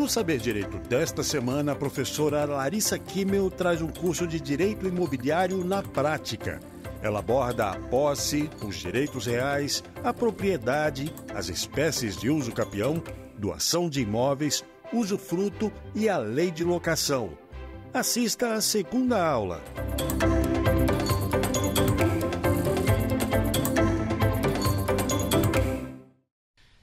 No Saber Direito desta semana, a professora Larissa Kimmel traz um curso de Direito Imobiliário na prática. Ela aborda a posse, os direitos reais, a propriedade, as espécies de uso capião, doação de imóveis, usufruto e a lei de locação. Assista à segunda aula.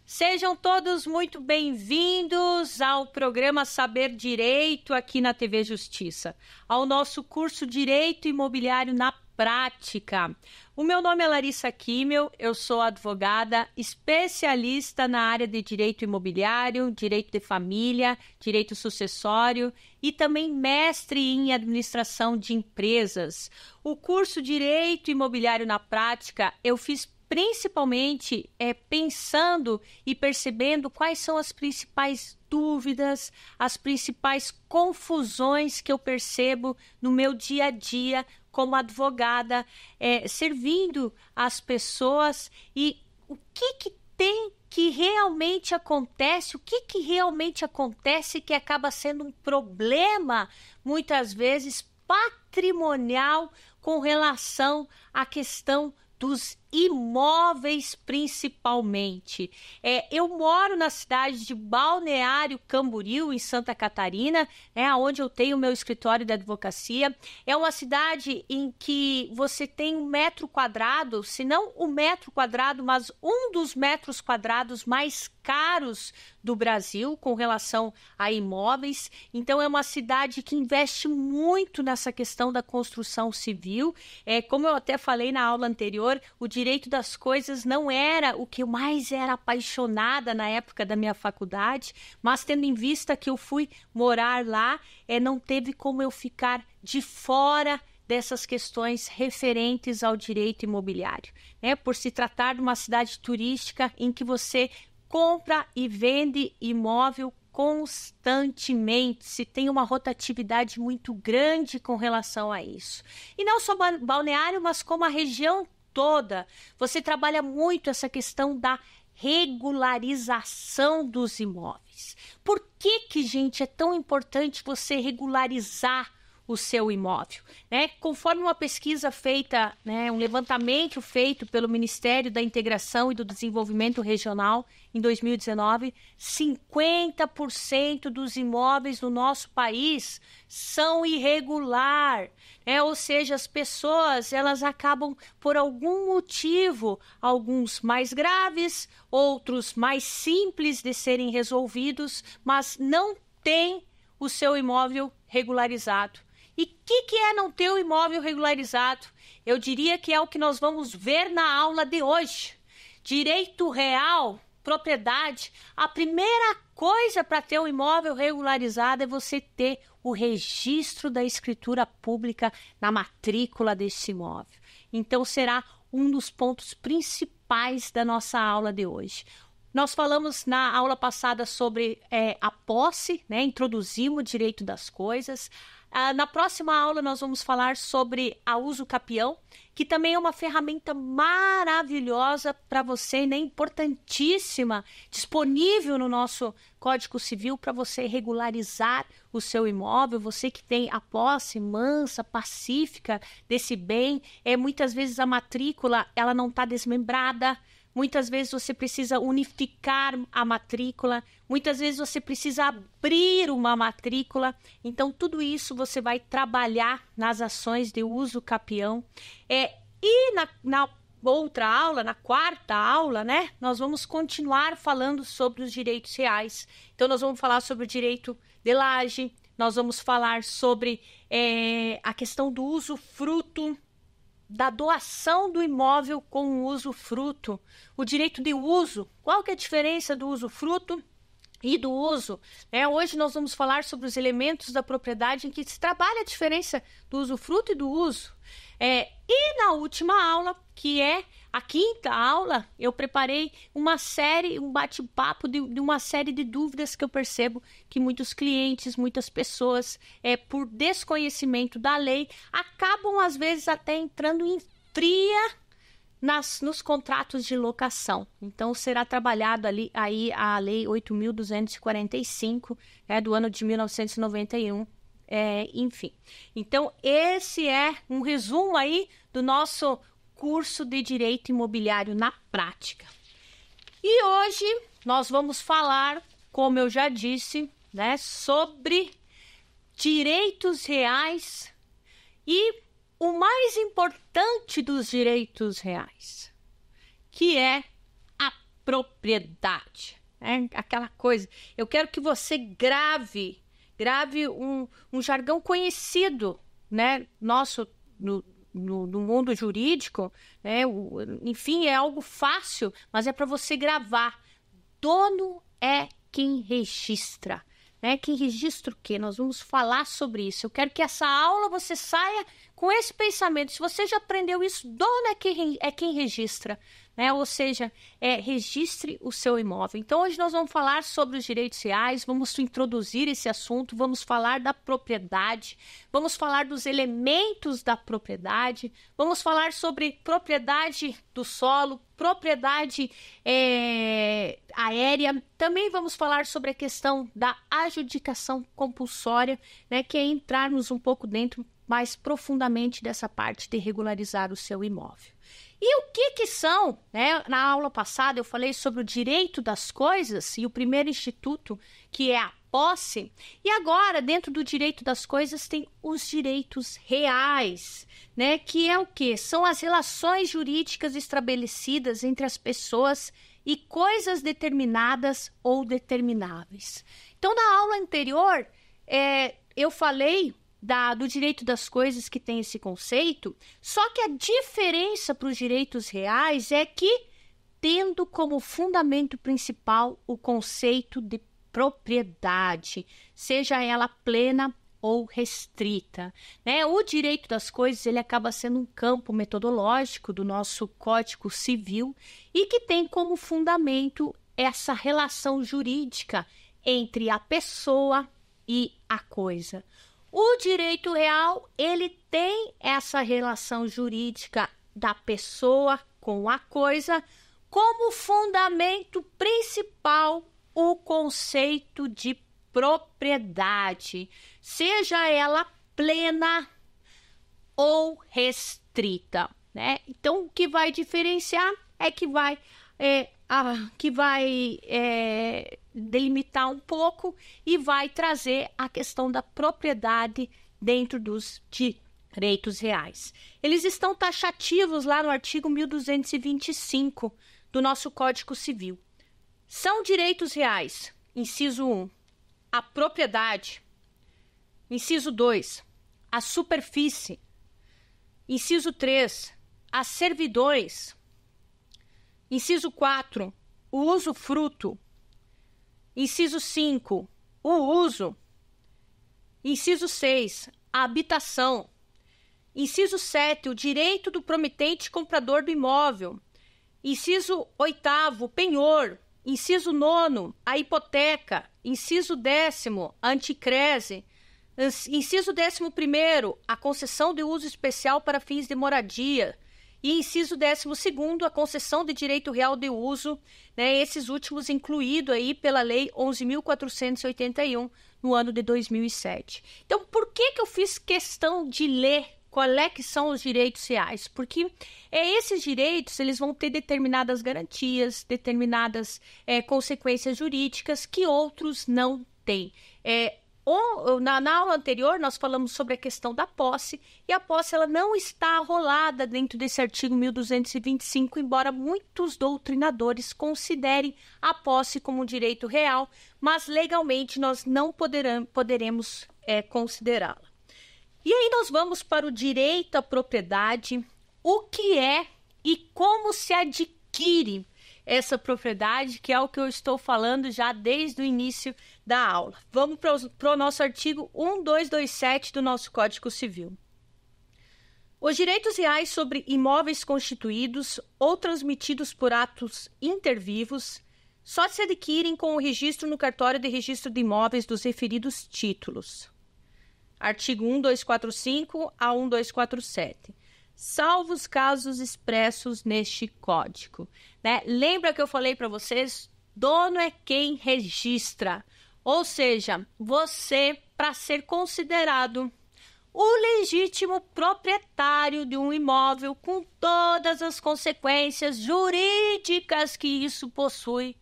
Sejam todos muito bem-vindos ao programa Saber Direito aqui na TV Justiça, ao nosso curso Direito Imobiliário na Prática. O meu nome é Larissa Kimmel, eu sou advogada, especialista na área de direito imobiliário, direito de família, direito sucessório e também mestre em administração de empresas. O curso Direito Imobiliário na Prática eu fiz principalmente pensando e percebendo quais são as principais dúvidas, as principais confusões que eu percebo no meu dia a dia como advogada, servindo as pessoas e o que tem que realmente acontece, o que realmente acontece que acaba sendo um problema, muitas vezes patrimonial, com relação à questão dos imóveis principalmente. Eu moro na cidade de Balneário Camboriú, em Santa Catarina, onde eu tenho meu escritório de advocacia. É uma cidade em que você tem um metro quadrado, se não um metro quadrado, mas um dos metros quadrados mais caros do Brasil com relação a imóveis. Então é uma cidade que investe muito nessa questão da construção civil. Como eu até falei na aula anterior, o direito das coisas não era o que eu mais era apaixonada na época da minha faculdade, mas tendo em vista que eu fui morar lá, não teve como eu ficar de fora dessas questões referentes ao direito imobiliário, por se tratar de uma cidade turística em que você compra e vende imóvel constantemente, se tem uma rotatividade muito grande com relação a isso. E não só Balneário, mas como a região toda. Você trabalha muito essa questão da regularização dos imóveis. Por que, gente, é tão importante você regularizar o seu imóvel? Conforme uma pesquisa feita, um levantamento feito pelo Ministério da Integração e do Desenvolvimento Regional em 2019, 50% dos imóveis no nosso país são irregular, ou seja, as pessoas elas acabam por algum motivo, alguns mais graves, outros mais simples de serem resolvidos, mas não têm o seu imóvel regularizado. E o que é não ter o imóvel regularizado? Eu diria que é o que nós vamos ver na aula de hoje. Direito real, propriedade. A primeira coisa para ter um imóvel regularizado é você ter o registro da escritura pública na matrícula desse imóvel. Então será um dos pontos principais da nossa aula de hoje. Nós falamos na aula passada sobre a posse, introduzimos o direito das coisas. Na próxima aula nós vamos falar sobre a uso capião, que também é uma ferramenta maravilhosa para você, importantíssima, disponível no nosso Código Civil para você regularizar o seu imóvel, você que tem a posse mansa, pacífica desse bem. Muitas vezes a matrícula ela não está desmembrada. Muitas vezes você precisa unificar a matrícula, muitas vezes você precisa abrir uma matrícula. Então, tudo isso você vai trabalhar nas ações de uso capião. E na outra aula, na quarta aula, nós vamos continuar falando sobre os direitos reais. Então, nós vamos falar sobre o direito de laje, nós vamos falar sobre a questão do usufruto, da doação do imóvel com o usufruto, o direito de uso. Qual que é a diferença do usufruto e do uso? Hoje nós vamos falar sobre os elementos da propriedade em que se trabalha a diferença do usufruto e do uso. E na última aula, que é a quinta aula, eu preparei uma série, um bate-papo de uma série de dúvidas que eu percebo que muitos clientes, muitas pessoas, por desconhecimento da lei, acabam às vezes até entrando em fria nos contratos de locação. Então, será trabalhado aí a Lei 8.245, do ano de 1991, enfim. Então, esse é um resumo aí do nosso curso de Direito Imobiliário na prática. E hoje nós vamos falar, como eu já disse, sobre direitos reais e o mais importante dos direitos reais, que é a propriedade. Aquela coisa, eu quero que você grave um jargão conhecido, nosso no mundo jurídico, enfim, é algo fácil, mas é para você gravar. Dono é quem registra. Quem registra o quê? Nós vamos falar sobre isso. Eu quero que essa aula você saia com esse pensamento. Se você já aprendeu isso, dono é quem registra, ou seja, registre o seu imóvel. Então, hoje nós vamos falar sobre os direitos reais, vamos introduzir esse assunto, vamos falar da propriedade, vamos falar dos elementos da propriedade, vamos falar sobre propriedade do solo, propriedade aérea. Também vamos falar sobre a questão da adjudicação compulsória, que é entrarmos um pouco dentro mais profundamente dessa parte de regularizar o seu imóvel. E o que são, Na aula passada eu falei sobre o direito das coisas e o primeiro instituto, que é a posse. E agora, dentro do direito das coisas, tem os direitos reais, Que é o quê? São as relações jurídicas estabelecidas entre as pessoas e coisas determinadas ou determináveis. Então, na aula anterior, eu falei do direito das coisas, que tem esse conceito, só que a diferença para os direitos reais é que, tendo como fundamento principal o conceito de propriedade, seja ela plena ou restrita. O direito das coisas, ele acaba sendo um campo metodológico do nosso Código Civil e que tem como fundamento essa relação jurídica entre a pessoa e a coisa. O direito real, ele tem essa relação jurídica da pessoa com a coisa como fundamento principal o conceito de propriedade, seja ela plena ou restrita, Então, o que vai diferenciar é que vai delimitar um pouco e vai trazer a questão da propriedade dentro dos direitos reais. Eles estão taxativos lá no artigo 1225 do nosso Código Civil. São direitos reais, inciso 1, a propriedade. Inciso 2, a superfície. Inciso 3, as servidões. Inciso 4, o usufruto. Inciso 5, o uso. Inciso 6, a habitação. Inciso 7, o direito do promitente comprador do imóvel. Inciso 8º, o penhor. Inciso 9º, a hipoteca. Inciso 10º, a anticrese. Inciso 11º, a concessão de uso especial para fins de moradia. E inciso 12º, a concessão de direito real de uso, esses últimos incluídos aí pela Lei 11.481, no ano de 2007. Então, por que eu fiz questão de ler qual que são os direitos reais? Porque esses direitos, eles vão ter determinadas garantias, determinadas consequências jurídicas que outros não têm. Na aula anterior, nós falamos sobre a questão da posse, e a posse ela não está arrolada dentro desse artigo 1225, embora muitos doutrinadores considerem a posse como um direito real, mas legalmente nós não poderemos considerá-la. E aí nós vamos para o direito à propriedade, o que é e como se adquire essa propriedade, que é o que eu estou falando já desde o início da aula. Vamos para o nosso artigo 1227 do nosso Código Civil. Os direitos reais sobre imóveis constituídos ou transmitidos por atos intervivos só se adquirem com o registro no cartório de registro de imóveis dos referidos títulos. Artigo 1245 a 1247. salvo os casos expressos neste código, né? Lembra que eu falei para vocês? Dono é quem registra, ou seja, você, para ser considerado o legítimo proprietário de um imóvel com todas as consequências jurídicas que isso possui,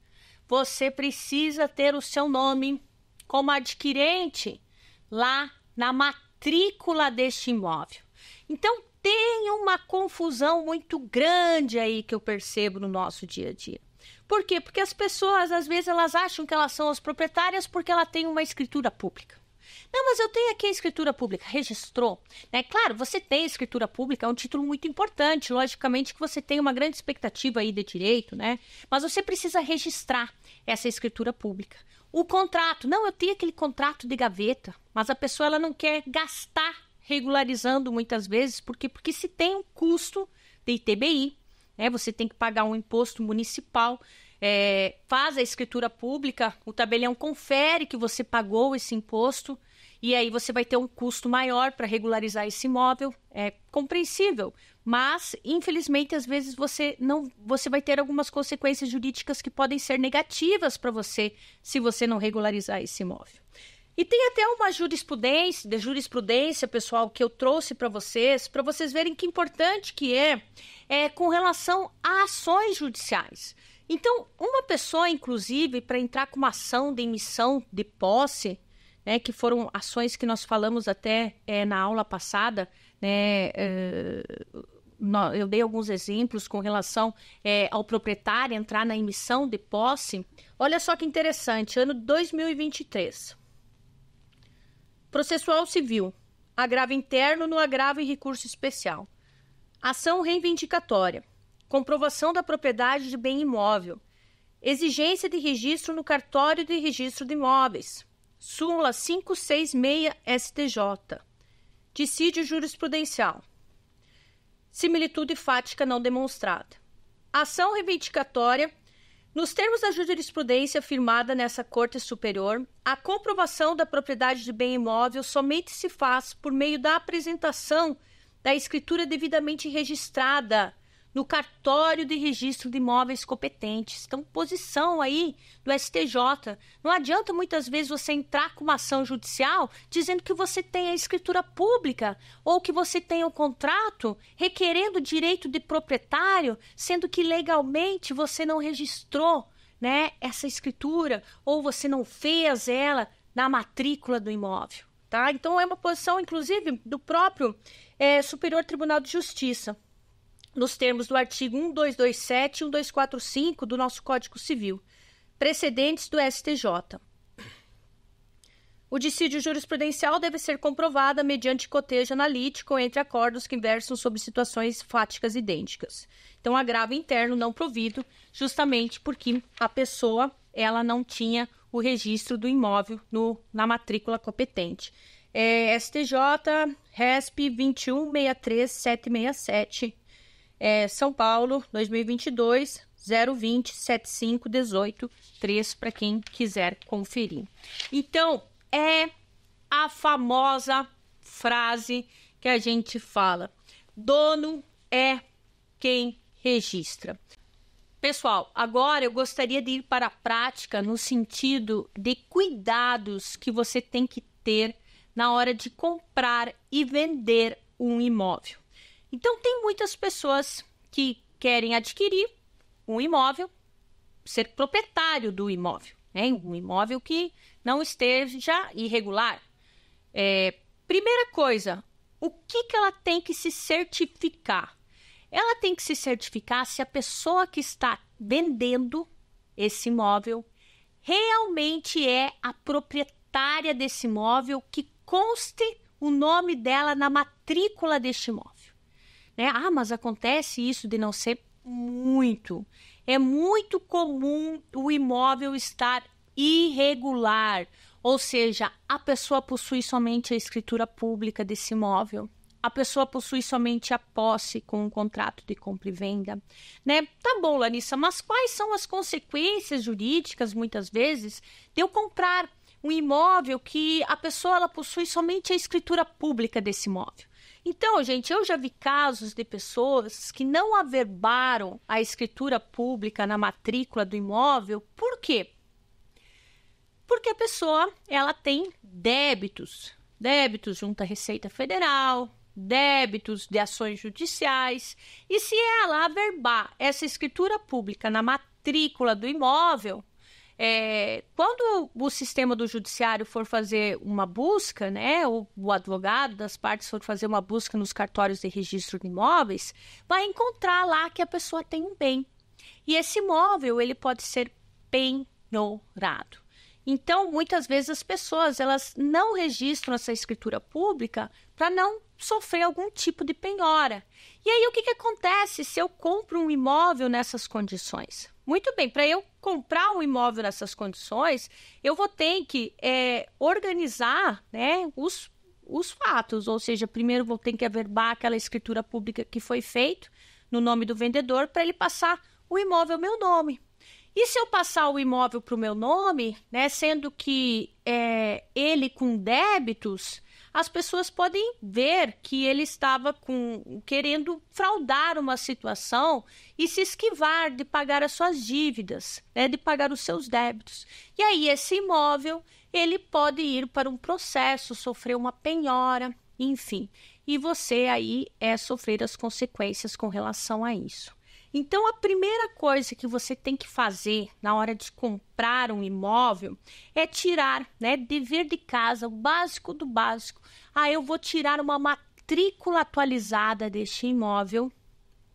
você precisa ter o seu nome como adquirente lá na matrícula deste imóvel. Então, tem uma confusão muito grande aí que eu percebo no nosso dia a dia. Por quê? Porque as pessoas, às vezes, elas acham que elas são as proprietárias porque ela tem uma escritura pública. Não, mas eu tenho aqui a escritura pública, registrou, né? Claro, você tem a escritura pública, é um título muito importante, logicamente que você tem uma grande expectativa aí de direito, né? Mas você precisa registrar essa escritura pública. O contrato, não, eu tenho aquele contrato de gaveta, mas a pessoa ela não quer gastar regularizando muitas vezes, porque se tem um custo de ITBI, né? Você tem que pagar um imposto municipal, faz a escritura pública, o tabelião confere que você pagou esse imposto, e aí você vai ter um custo maior para regularizar esse imóvel, é compreensível, mas infelizmente às vezes você vai ter algumas consequências jurídicas que podem ser negativas para você se você não regularizar esse imóvel. E tem até uma jurisprudência, pessoal, que eu trouxe para vocês verem que importante que é com relação a ações judiciais. Então, uma pessoa, inclusive, para entrar com uma ação de emissão de posse, né, que foram ações que nós falamos até na aula passada, né, eu dei alguns exemplos com relação ao proprietário entrar na emissão de posse. Olha só que interessante, ano 2023. Processual civil, agravo interno no agravo em recurso especial. Ação reivindicatória, comprovação da propriedade de bem imóvel, exigência de registro no cartório de registro de imóveis, súmula 566 STJ, dissídio jurisprudencial, similitude fática não demonstrada. Ação reivindicatória. Nos termos da jurisprudência firmada nessa Corte Superior, a comprovação da propriedade de bem imóvel somente se faz por meio da apresentação da escritura devidamente registrada no cartório de registro de imóveis competentes. Então, posição aí do STJ. Não adianta muitas vezes você entrar com uma ação judicial dizendo que você tem a escritura pública ou que você tem o contrato requerendo direito de proprietário, sendo que legalmente você não registrou, né, essa escritura ou você não fez ela na matrícula do imóvel. Tá? Então, é uma posição, inclusive, do próprio Superior Tribunal de Justiça, nos termos do artigo 1227 e 1245 do nosso Código Civil, precedentes do STJ. O dissídio jurisprudencial deve ser comprovado mediante cotejo analítico entre acordos que versam sobre situações fáticas idênticas. Então, agravo interno não provido, justamente porque a pessoa ela não tinha o registro do imóvel na matrícula competente. STJ, RESP 2163767, São Paulo, 2022, 020 75 18 3, para quem quiser conferir. Então, é a famosa frase que a gente fala: dono é quem registra. Pessoal, agora eu gostaria de ir para a prática no sentido de cuidados que você tem que ter na hora de comprar e vender um imóvel. Então, tem muitas pessoas que querem adquirir um imóvel, ser proprietário do imóvel, né? Um imóvel que não esteja irregular. Primeira coisa, o que ela tem que se certificar? Ela tem que se certificar se a pessoa que está vendendo esse imóvel realmente é a proprietária desse imóvel, que conste o nome dela na matrícula deste imóvel. Né? Mas acontece isso de não ser muito. É muito comum o imóvel estar irregular, ou seja, a pessoa possui somente a escritura pública desse imóvel, a pessoa possui somente a posse com um contrato de compra e venda, né? Tá bom, Larissa, mas quais são as consequências jurídicas, muitas vezes, de eu comprar um imóvel que a pessoa ela possui somente a escritura pública desse imóvel? Então, gente, eu já vi casos de pessoas que não averbaram a escritura pública na matrícula do imóvel. Por quê? Porque a pessoa, ela tem débitos junto à Receita Federal, débitos de ações judiciais. E se ela averbar essa escritura pública na matrícula do imóvel, quando o sistema do judiciário for fazer uma busca, né, o advogado das partes for fazer uma busca nos cartórios de registro de imóveis, vai encontrar lá que a pessoa tem um bem. E esse imóvel, ele pode ser penhorado. Então, muitas vezes as pessoas, elas não registram essa escritura pública para não sofrer algum tipo de penhora. E aí, o que acontece se eu compro um imóvel nessas condições? Muito bem, para eu comprar um imóvel nessas condições, eu vou ter que organizar, né, os fatos. Ou seja, primeiro vou ter que averbar aquela escritura pública que foi feita no nome do vendedor para ele passar o imóvel ao meu nome. E se eu passar o imóvel para o meu nome, né, sendo que ele com débitos, as pessoas podem ver que ele estava querendo fraudar uma situação e se esquivar de pagar as suas dívidas, né, de pagar os seus débitos. E aí esse imóvel, ele pode ir para um processo, sofrer uma penhora, enfim. E você aí sofrer as consequências com relação a isso. Então, a primeira coisa que você tem que fazer na hora de comprar um imóvel é tirar, né, dever de casa, o básico do básico. Eu vou tirar uma matrícula atualizada deste imóvel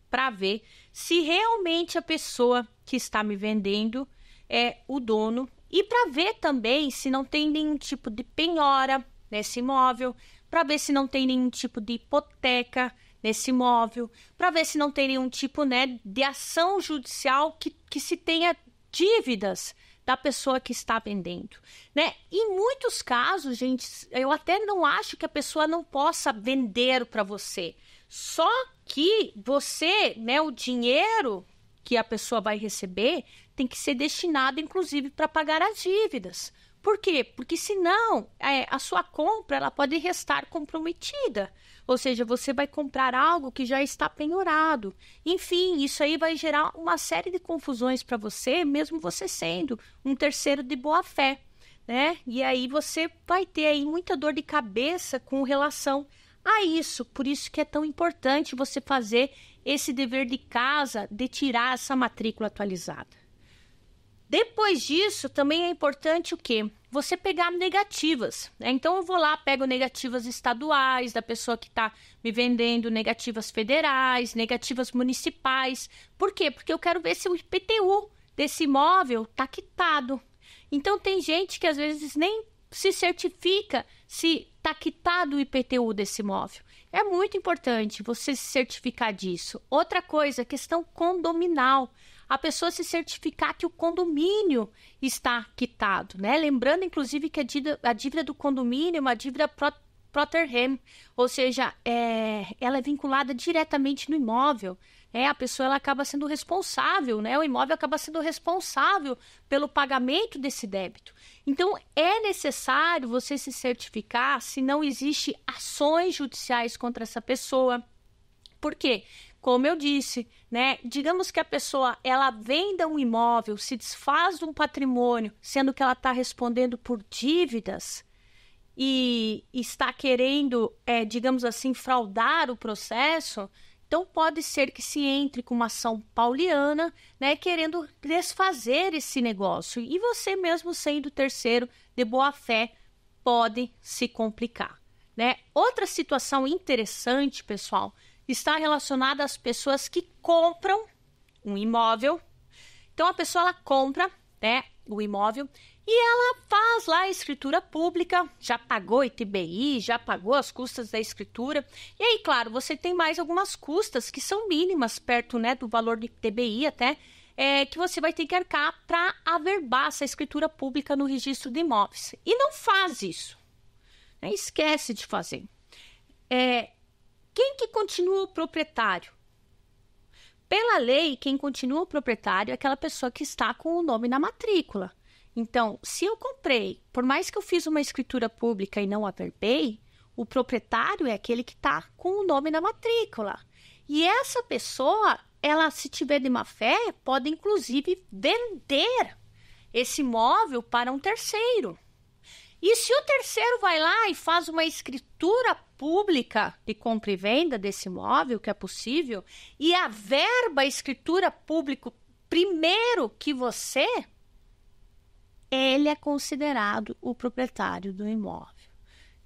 para ver se realmente a pessoa que está me vendendo é o dono e para ver também se não tem nenhum tipo de penhora nesse imóvel, para ver se não tem nenhum tipo de hipoteca nesse imóvel, para ver se não tem nenhum tipo, né, de ação judicial que se tenha dívidas da pessoa que está vendendo, né? Em muitos casos, gente, eu até não acho que a pessoa não possa vender para você, só que você, né, o dinheiro que a pessoa vai receber tem que ser destinado, inclusive, para pagar as dívidas. Por quê? Porque senão a sua compra ela pode restar comprometida. Ou seja, você vai comprar algo que já está penhorado. Enfim, isso aí vai gerar uma série de confusões para você, mesmo você sendo um terceiro de boa-fé, né? E aí você vai ter aí muita dor de cabeça com relação a isso. Por isso que é tão importante você fazer esse dever de casa de tirar essa matrícula atualizada. Depois disso, também é importante o quê? Você pegar negativas, né? Então, eu vou lá, pego negativas estaduais da pessoa que está me vendendo, negativas federais, negativas municipais. Por quê? Porque eu quero ver se o IPTU desse imóvel está quitado. Então, tem gente que às vezes nem se certifica se está quitado o IPTU desse imóvel. É muito importante você se certificar disso. Outra coisa, questão condominal. A pessoa se certificar que o condomínio está quitado, né? Lembrando, inclusive, que a dívida do condomínio é uma dívida pro rem, ou seja, ela é vinculada diretamente no imóvel. A pessoa ela acaba sendo responsável, né? O imóvel acaba sendo responsável pelo pagamento desse débito. Então, é necessário você se certificar se não existe ações judiciais contra essa pessoa. Por quê? Como eu disse, né? Digamos que a pessoa ela venda um imóvel, se desfaz de um patrimônio, sendo que ela está respondendo por dívidas e está querendo, digamos assim, fraudar o processo. Então, pode ser que se entre com uma ação pauliana, né, querendo desfazer esse negócio. E você mesmo sendo terceiro de boa-fé, pode se complicar, né? Outra situação interessante, pessoal, está relacionada às pessoas que compram um imóvel. Então, a pessoa ela compra, né, o imóvel e ela faz lá a escritura pública, já pagou ITBI, já pagou as custas da escritura. E aí, claro, você tem mais algumas custas que são mínimas, perto, né, do valor do ITBI até, que você vai ter que arcar para averbar essa escritura pública no registro de imóveis. E não faz isso, né? Esquece de fazer. Quem que continua o proprietário? Pela lei, quem continua o proprietário é aquela pessoa que está com o nome na matrícula. Então, se eu comprei, por mais que eu fiz uma escritura pública e não averbei, O proprietário é aquele que está com o nome na matrícula. E essa pessoa, ela, se tiver de má fé, pode inclusive vender esse imóvel para um terceiro. E se o terceiro vai lá e faz uma escritura pública de compra e venda desse imóvel, que é possível, e averba a escritura pública primeiro que você, ele é considerado o proprietário do imóvel.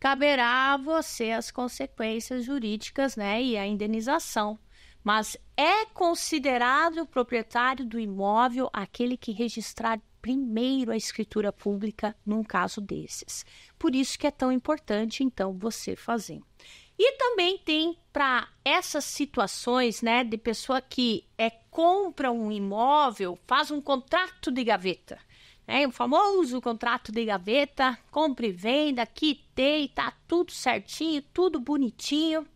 Caberá a você as consequências jurídicas, né, e a indenização. Mas é considerado o proprietário do imóvel aquele que registrar primeiro a escritura pública num caso desses. Por isso que é tão importante, então, você fazer. E também tem para essas situações, né, de pessoa que compra um imóvel, faz um contrato de gaveta. O famoso contrato de gaveta, compra e venda, quitei, tá tudo certinho, tudo bonitinho.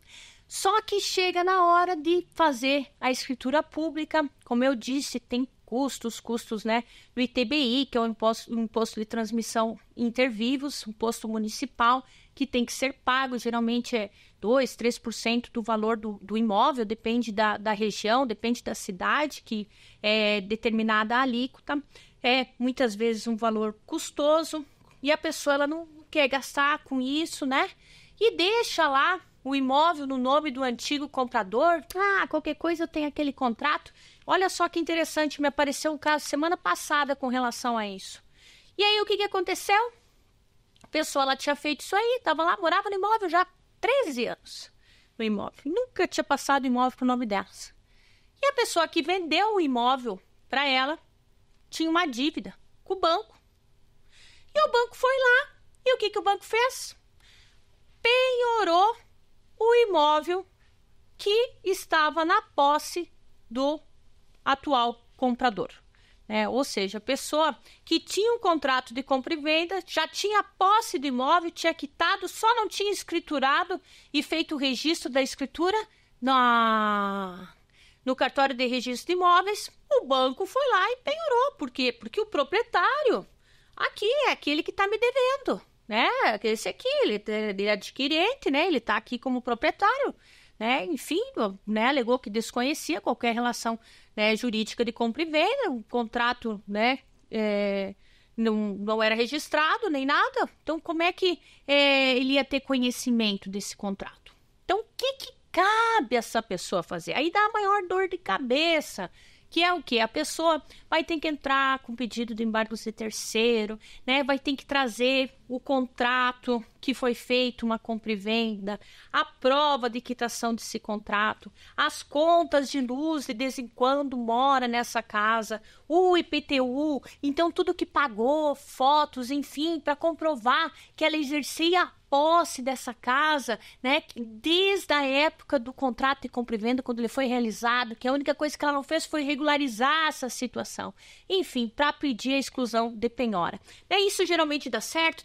Só que chega na hora de fazer a escritura pública, como eu disse, tem custos, né, do ITBI, que é o imposto de transmissão intervivos, imposto municipal, que tem que ser pago, geralmente é 2%, 3% do valor do imóvel, depende da região, depende da cidade, que é determinada a alíquota. É muitas vezes um valor custoso e a pessoa ela não quer gastar com isso, né? E deixa lá o imóvel no nome do antigo comprador. Qualquer coisa eu tenho aquele contrato. Olha só que interessante, me apareceu um caso semana passada com relação a isso. E aí o que aconteceu? A pessoa ela tinha feito isso aí, estava lá, morava no imóvel já há 13 anos. No imóvel. Nunca tinha passado o imóvel para o nome dela. E a pessoa que vendeu o imóvel para ela tinha uma dívida com o banco. E o banco foi lá. E o que o banco fez? Penhorou o imóvel que estava na posse do atual comprador. Ou seja, a pessoa que tinha um contrato de compra e venda, já tinha posse do imóvel, tinha quitado, só não tinha escriturado e feito o registro da escritura no cartório de registro de imóveis. O banco foi lá e penhorou. Por quê? Porque o proprietário aqui é aquele que está me devendo, né? Esse aqui, ele é adquirente, né? Ele está aqui como proprietário, né? Enfim, né? Alegou que desconhecia qualquer relação, né, jurídica de compra e venda, o contrato, né? Não era registrado nem nada. Então, como é que ele ia ter conhecimento desse contrato? Então, o que cabe essa pessoa fazer? Aí dá a maior dor de cabeça, que é o quê? A pessoa vai ter que entrar com pedido de embargo de terceiro, né? Vai ter que trazer o contrato que foi feito, uma compra e venda, a prova de quitação desse contrato, as contas de luz de vez em quando mora nessa casa, o IPTU, então tudo que pagou, fotos, enfim, para comprovar que ela exercia a posse dessa casa, né, desde a época do contrato de compra e venda, quando ele foi realizado, que a única coisa que ela não fez foi regularizar essa situação. Enfim, para pedir a exclusão de penhora. Isso geralmente dá certo,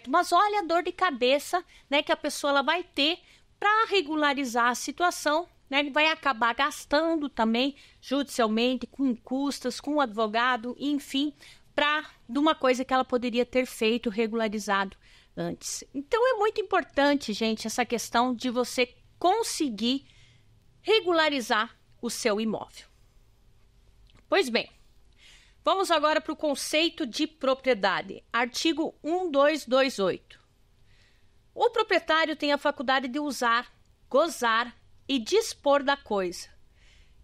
mas olha a dor de cabeça, né, que a pessoa ela vai ter para regularizar a situação, né, ele vai acabar gastando também judicialmente, com custas, com advogado, enfim, de uma coisa que ela poderia ter feito regularizado antes. Então, é muito importante, gente, essa questão de você conseguir regularizar o seu imóvel. Pois bem, vamos agora para o conceito de propriedade. Artigo 1228. O proprietário tem a faculdade de usar, gozar e dispor da coisa,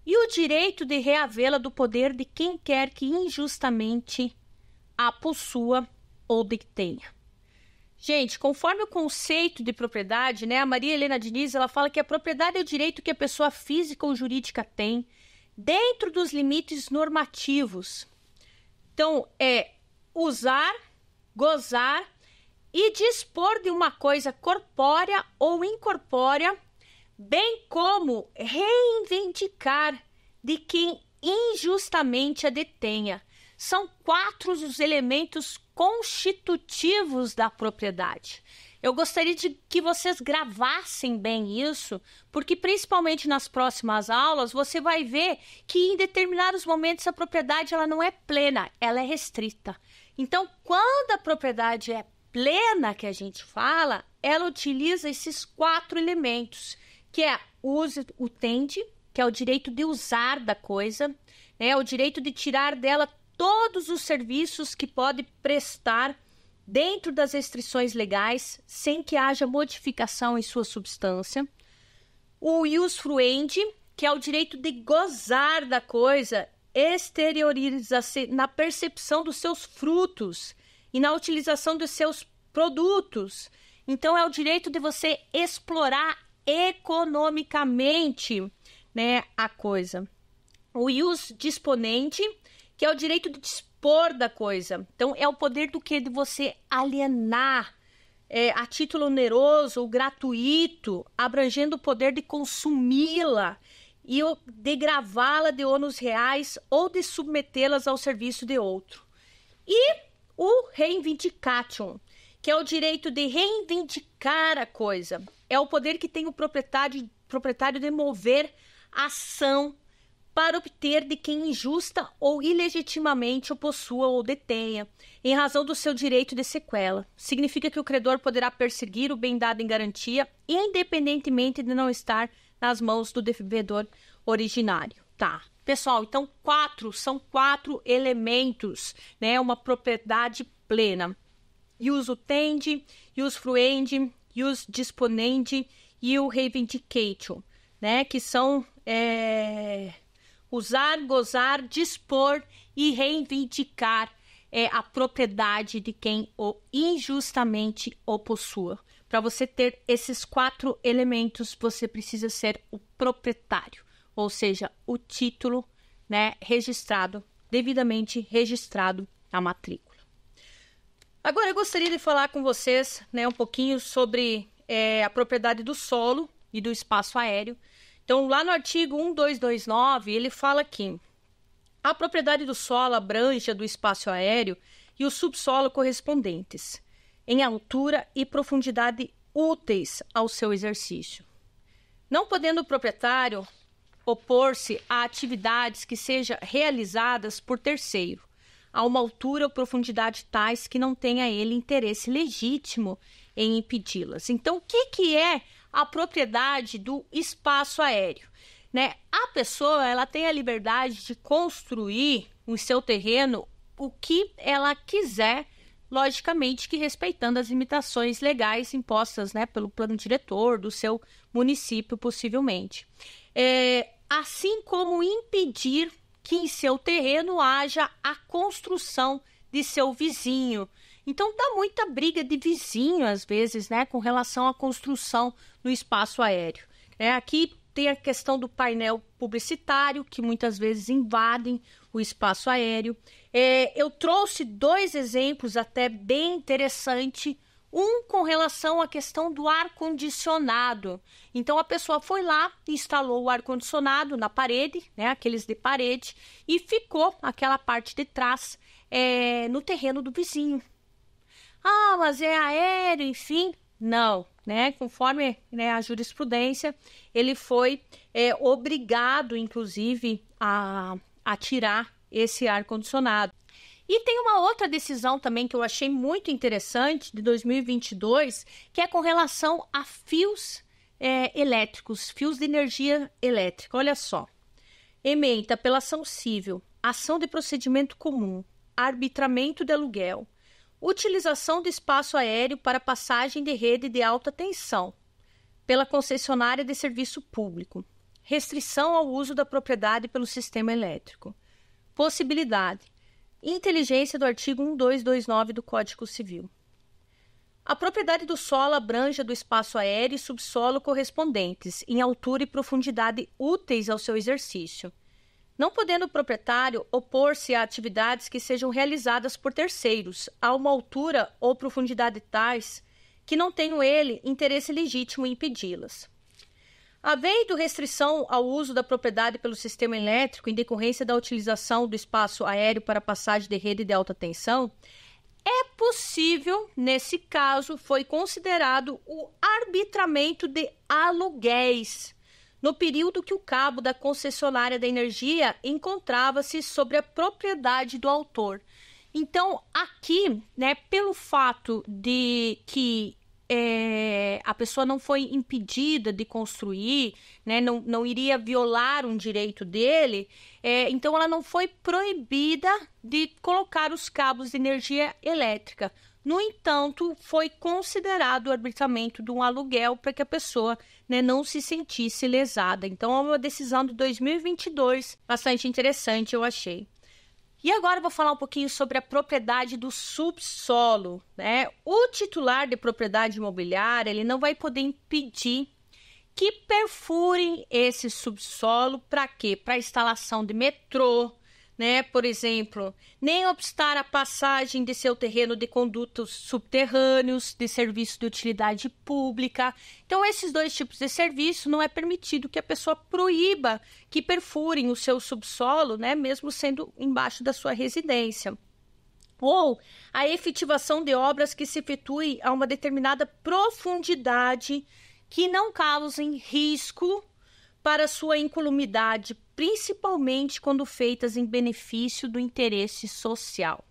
e o direito de reavê-la do poder de quem quer que injustamente a possua ou detenha. Gente, conforme o conceito de propriedade, né, a Maria Helena Diniz, ela fala que a propriedade é o direito que a pessoa física ou jurídica tem dentro dos limites normativos. Então, é usar, gozar e dispor de uma coisa corpórea ou incorpórea, bem como reivindicar de quem injustamente a detenha. São 4 os elementos constitutivos da propriedade. Eu gostaria de que vocês gravassem bem isso, porque principalmente nas próximas aulas você vai ver que em determinados momentos a propriedade ela não é plena, ela é restrita. Então, quando a propriedade é plena que a gente fala, ela utiliza esses 4 elementos, que é o uso-utende, que é o direito de usar da coisa, né? O direito de tirar dela todos os serviços que pode prestar dentro das restrições legais, sem que haja modificação em sua substância. O usufruendi, que é o direito de gozar da coisa, exterioriza-se na percepção dos seus frutos e na utilização dos seus produtos. Então, é o direito de você explorar economicamente, né, a coisa. O ius disponente, que é o direito de dispor da coisa. Então, é o poder do quê? De você alienar a título oneroso ou gratuito, abrangendo o poder de consumi-la e de gravá-la de ônus reais ou de submetê-las ao serviço de outro. E o reivindicatio, que é o direito de reivindicar a coisa. É o poder que tem o proprietário de mover ação para obter de quem injusta ou ilegitimamente o possua ou detenha, em razão do seu direito de sequela. Significa que o credor poderá perseguir o bem dado em garantia, independentemente de não estar nas mãos do devedor originário. Tá, pessoal, então são 4 elementos, né? Uma propriedade plena. Ius utendi, ius fruendi, ius disponendi e o reivindicatio, né? Que são usar, gozar, dispor e reivindicar a propriedade de quem injustamente o possua. Para você ter esses 4 elementos, você precisa ser o proprietário, ou seja, o título, né, registrado, devidamente registrado na matrícula. Agora eu gostaria de falar com vocês, né, um pouquinho sobre a propriedade do solo e do espaço aéreo. Então, lá no artigo 1229, ele fala que a propriedade do solo abrange a do espaço aéreo e o subsolo correspondentes, em altura e profundidade úteis ao seu exercício. Não podendo o proprietário opor-se a atividades que sejam realizadas por terceiro, a uma altura ou profundidade tais que não tenha ele interesse legítimo em impedi-las. Então, o que é a propriedade do espaço aéreo? Né? A pessoa ela tem a liberdade de construir no seu terreno o que ela quiser, logicamente que respeitando as limitações legais impostas, né, pelo plano diretor do seu município, possivelmente. Assim como impedir que em seu terreno haja a construção de seu vizinho. Então, dá muita briga de vizinho, às vezes, né, com relação à construção no espaço aéreo. Aqui tem a questão do painel publicitário, que muitas vezes invadem o espaço aéreo. Eu trouxe 2 exemplos até bem interessantes. Um com relação à questão do ar-condicionado. Então, a pessoa foi lá, instalou o ar-condicionado na parede, né, aqueles de parede, e ficou aquela parte de trás no terreno do vizinho. Ah, mas é aéreo, enfim. Não, né? Conforme, né, a jurisprudência, ele foi obrigado, inclusive, a tirar esse ar-condicionado. E tem uma outra decisão também que eu achei muito interessante, de 2022, que é com relação a fios elétricos, fios de energia elétrica. Olha só. Ementa pela ação civil, ação de procedimento comum, arbitramento de aluguel, utilização do espaço aéreo para passagem de rede de alta tensão, pela concessionária de serviço público, restrição ao uso da propriedade pelo sistema elétrico, possibilidade, inteligência do artigo 1229 do Código Civil. A propriedade do solo abrange a do espaço aéreo e subsolo correspondentes, em altura e profundidade úteis ao seu exercício, não podendo o proprietário opor-se a atividades que sejam realizadas por terceiros, a uma altura ou profundidade tais que não tenham ele interesse legítimo em impedi-las. Havendo restrição ao uso da propriedade pelo sistema elétrico em decorrência da utilização do espaço aéreo para passagem de rede de alta tensão, é possível, nesse caso, foi considerado o arbitramento de aluguéis, no período que o cabo da concessionária da energia encontrava-se sobre a propriedade do autor. Então, aqui, né, pelo fato de que a pessoa não foi impedida de construir, né, não iria violar um direito dele, então ela não foi proibida de colocar os cabos de energia elétrica. No entanto, foi considerado o arbitramento de um aluguel para que a pessoa, né, não se sentisse lesada. Então, é uma decisão de 2022, bastante interessante, eu achei. E agora eu vou falar um pouquinho sobre a propriedade do subsolo, né? O titular de propriedade imobiliária, ele não vai poder impedir que perfurem esse subsolo para quê? Para instalação de metrô, né? Por exemplo, nem obstar a passagem de seu terreno de condutos subterrâneos, de serviço de utilidade pública. Então, esses dois tipos de serviço não é permitido que a pessoa proíba que perfurem o seu subsolo, né? Mesmo sendo embaixo da sua residência. Ou a efetivação de obras que se efetuem a uma determinada profundidade que não causem risco para sua incolumidade, principalmente quando feitas em benefício do interesse social.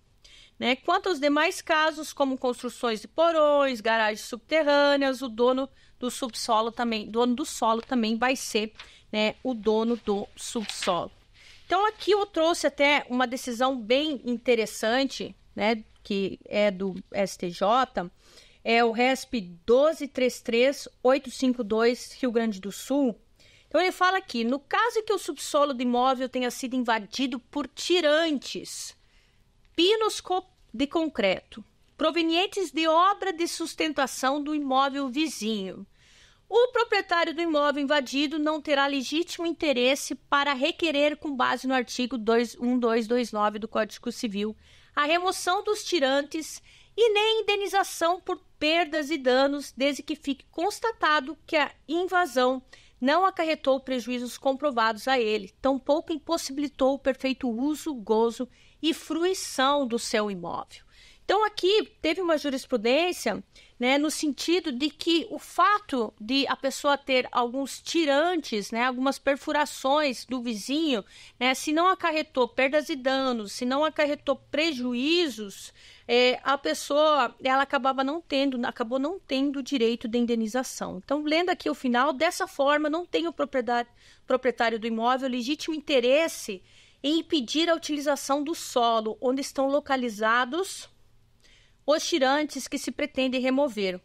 Né? Quanto aos demais casos, como construções de porões, garagens subterrâneas, o dono do solo também vai ser, né, o dono do subsolo. Então, aqui eu trouxe até uma decisão bem interessante, né, que é do STJ, é o RESP 1233852, Rio Grande do Sul. Então, ele fala aqui, no caso que o subsolo do imóvel tenha sido invadido por tirantes, pinos de concreto, provenientes de obra de sustentação do imóvel vizinho, o proprietário do imóvel invadido não terá legítimo interesse para requerer, com base no artigo 1229 do Código Civil, a remoção dos tirantes e nem indenização por perdas e danos, desde que fique constatado que a invasão não acarretou prejuízos comprovados a ele, tampouco impossibilitou o perfeito uso, gozo e fruição do seu imóvel. Então, aqui teve uma jurisprudência, né, no sentido de que o fato de a pessoa ter alguns tirantes, né, algumas perfurações do vizinho, né, se não acarretou perdas e danos, se não acarretou prejuízos, a pessoa ela acabou não tendo o direito de indenização. Então, lendo aqui o final, dessa forma, não tem o proprietário do imóvel legítimo interesse em impedir a utilização do solo onde estão localizados os tirantes que se pretende remover,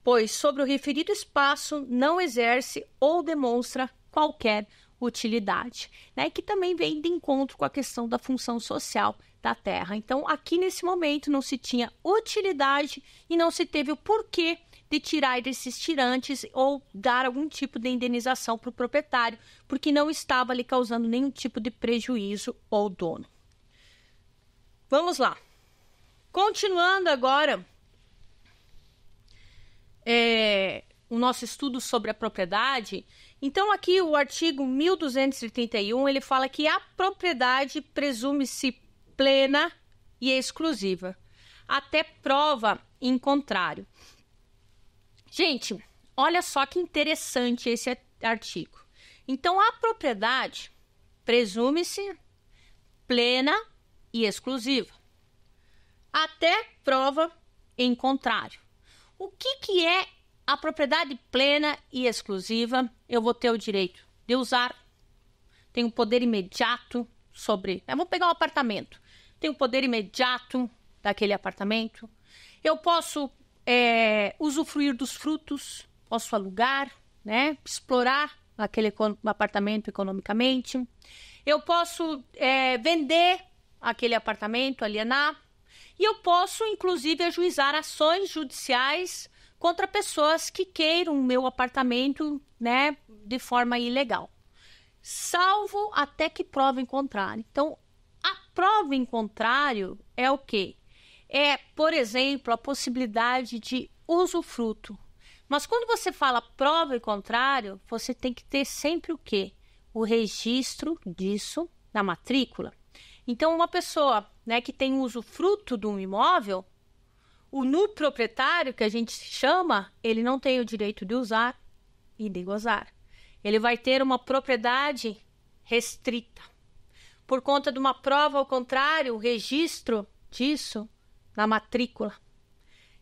pois sobre o referido espaço não exerce ou demonstra qualquer utilidade, né? Que também vem de encontro com a questão da função social da terra. Então, aqui nesse momento não se tinha utilidade e não se teve o porquê de tirar esses tirantes ou dar algum tipo de indenização para o proprietário, porque não estava lhe causando nenhum tipo de prejuízo ou dono. Vamos lá. Continuando agora o nosso estudo sobre a propriedade, então aqui o artigo 1231, ele fala que a propriedade presume-se plena e exclusiva, até prova em contrário. Gente, olha só que interessante esse artigo. Então, a propriedade presume-se plena e exclusiva, até prova em contrário. O que é a propriedade plena e exclusiva? Eu vou ter o direito de usar, tenho poder imediato sobre... Vamos pegar um apartamento. Tenho poder imediato daquele apartamento. Eu posso usufruir dos frutos, posso alugar, né? Explorar aquele apartamento economicamente. Eu posso vender aquele apartamento, alienar. E eu posso, inclusive, ajuizar ações judiciais contra pessoas que queiram o meu apartamento, né, de forma ilegal, salvo até que prova em contrário. Então, a prova em contrário é o quê? É, por exemplo, a possibilidade de usufruto. Mas quando você fala prova em contrário, você tem que ter sempre o quê? O registro disso na matrícula. Então, uma pessoa, né, que tem usufruto de um imóvel, o proprietário, que a gente chama, ele não tem o direito de usar e de gozar. Ele vai ter uma propriedade restrita. Por conta de uma prova ao contrário, o registro disso na matrícula.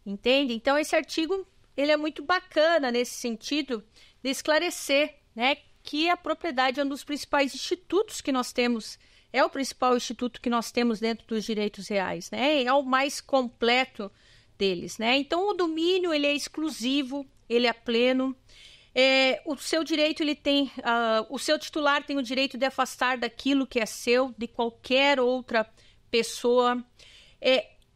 Entende? Então, esse artigo ele é muito bacana nesse sentido de esclarecer, né, que a propriedade é um dos principais institutos que nós temos, é o principal instituto que nós temos dentro dos direitos reais, né? É o mais completo deles, né? Então, o domínio ele é exclusivo, ele é pleno. O seu direito, ele tem, o seu titular tem o direito de afastar daquilo que é seu, de qualquer outra pessoa.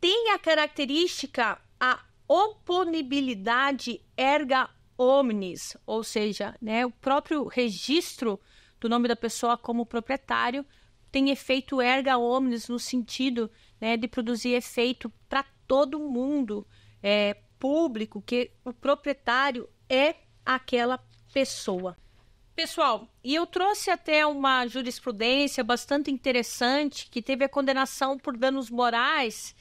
Tem a característica, a oponibilidade erga omnes, ou seja, né, o próprio registro do nome da pessoa como proprietário tem efeito erga omnes no sentido, né, de produzir efeito para todo mundo público, que o proprietário é aquela pessoa. Pessoal, e eu trouxe até uma jurisprudência bastante interessante que teve a condenação por danos morais,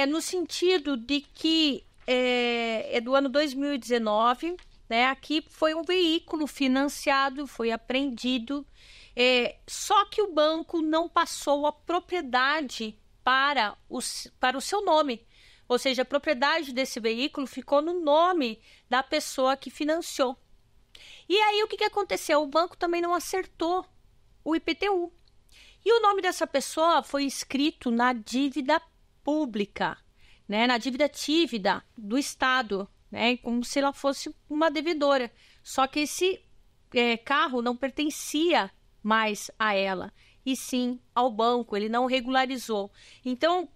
no sentido de que é do ano 2019, né? Aqui foi um veículo financiado, foi apreendido, só que o banco não passou a propriedade para o seu nome. Ou seja, a propriedade desse veículo ficou no nome da pessoa que financiou. E aí, o que aconteceu? O banco também não acertou o IPTU. E o nome dessa pessoa foi escrito na dívida pública, né? Na dívida tívida do Estado, né? Como se ela fosse uma devedora. Só que esse carro não pertencia mais a ela, e sim ao banco, ele não regularizou. Então,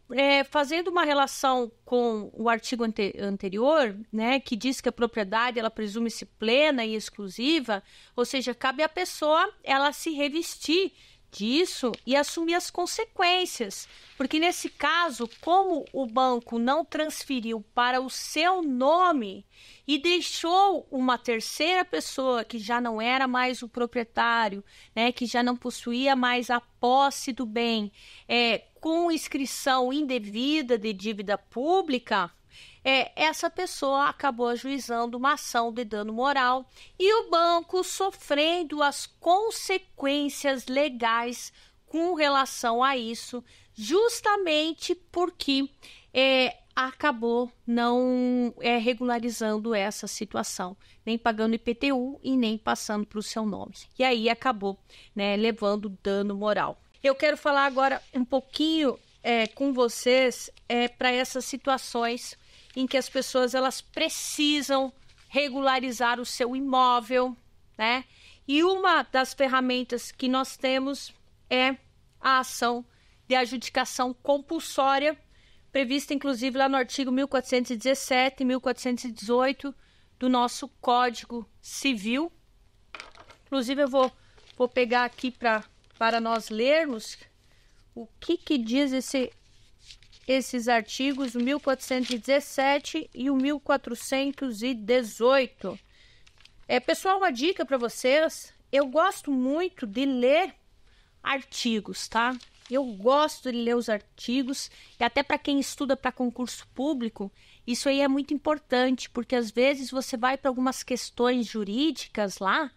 fazendo uma relação com o artigo anterior, né, que diz que a propriedade ela presume-se plena e exclusiva, ou seja, cabe à pessoa ela se revestir disso e assumir as consequências, porque nesse caso, como o banco não transferiu para o seu nome e deixou uma terceira pessoa que já não era mais o proprietário, né, que já não possuía mais a posse do bem, com inscrição indevida de dívida pública, essa pessoa acabou ajuizando uma ação de dano moral e o banco sofrendo as consequências legais com relação a isso, justamente porque acabou não regularizando essa situação, nem pagando IPTU e nem passando para o seu nome. E aí acabou, né, levando dano moral. Eu quero falar agora um pouquinho com vocês para essas situações em que as pessoas elas precisam regularizar o seu imóvel, né? E uma das ferramentas que nós temos é a ação de adjudicação compulsória, prevista inclusive lá no artigo 1417 e 1418 do nosso Código Civil. Inclusive eu vou pegar aqui para nós lermos o que diz esses artigos, o 1417 e o 1418. Pessoal, uma dica para vocês, eu gosto muito de ler artigos, tá? Eu gosto de ler os artigos, e até para quem estuda para concurso público, isso aí é muito importante, porque às vezes você vai para algumas questões jurídicas lá,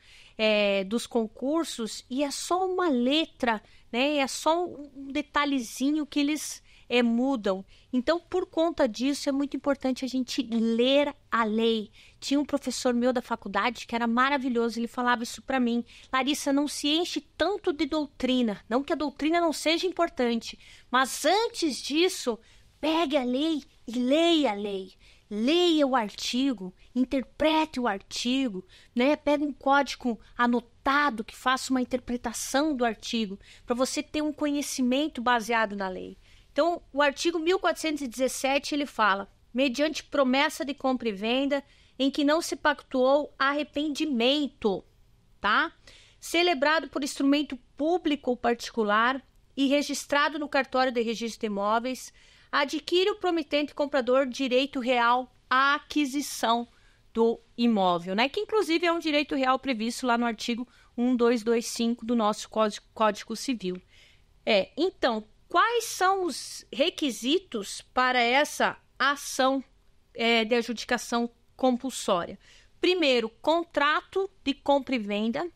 dos concursos, e é só uma letra, né? É só um detalhezinho que eles mudam. Então, por conta disso, é muito importante a gente ler a lei. Tinha um professor meu da faculdade que era maravilhoso, ele falava isso para mim: Larissa, não se enche tanto de doutrina, não que a doutrina não seja importante, mas antes disso, pegue a lei e leia a lei. Leia o artigo, interprete o artigo, né? Pega um código anotado que faça uma interpretação do artigo, para você ter um conhecimento baseado na lei. Então, o artigo 1417, ele fala: mediante promessa de compra e venda em que não se pactuou arrependimento, tá? Celebrado por instrumento público ou particular e registrado no cartório de registro de imóveis, adquire o promitente comprador direito real à aquisição do imóvel, né? Que inclusive é um direito real previsto lá no artigo 1225 do nosso Código Civil. Então, quais são os requisitos para essa ação de adjudicação compulsória? Primeiro, contrato de compra e venda,